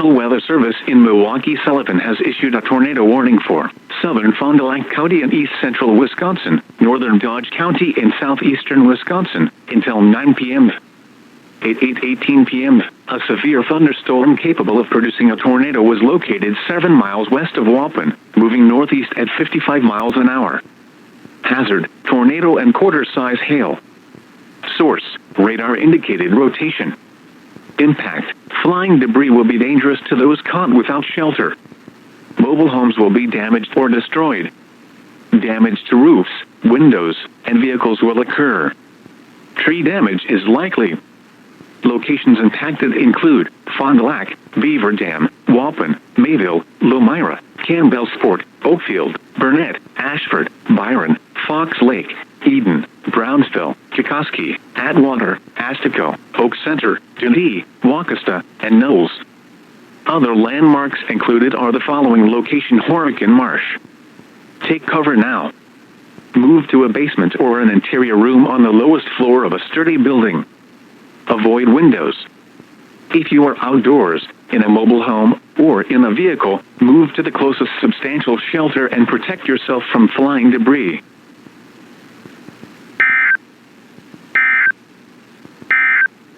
National Weather Service in Milwaukee-Sullivan has issued a tornado warning for southern Fond du Lac County in east central Wisconsin, northern Dodge County in southeastern Wisconsin, until 9 p.m. At 8:18 p.m., a severe thunderstorm capable of producing a tornado was located 7 miles west of Waupun, moving northeast at 55 miles an hour. Hazard, tornado and quarter-size hail. Source, radar indicated rotation. Impact, flying debris will be dangerous to those caught without shelter. Mobile homes will be damaged or destroyed. Damage to roofs, windows, and vehicles will occur. Tree damage is likely. Locations impacted include Fond du Lac, Beaver Dam, Waupun, Mayville, Lomira, Campbellsport, Oakfield, Burnett, Ashford, Byron, Fox Lake, Eden, Brownsville, Kikoski, Atwater, Astico, Oak Center, Dundee, Waukesta, and Knowles. Other landmarks included are the following location: Horicon Marsh. Take cover now. Move to a basement or an interior room on the lowest floor of a sturdy building. Avoid windows. If you are outdoors, in a mobile home, or in a vehicle, move to the closest substantial shelter and protect yourself from flying debris.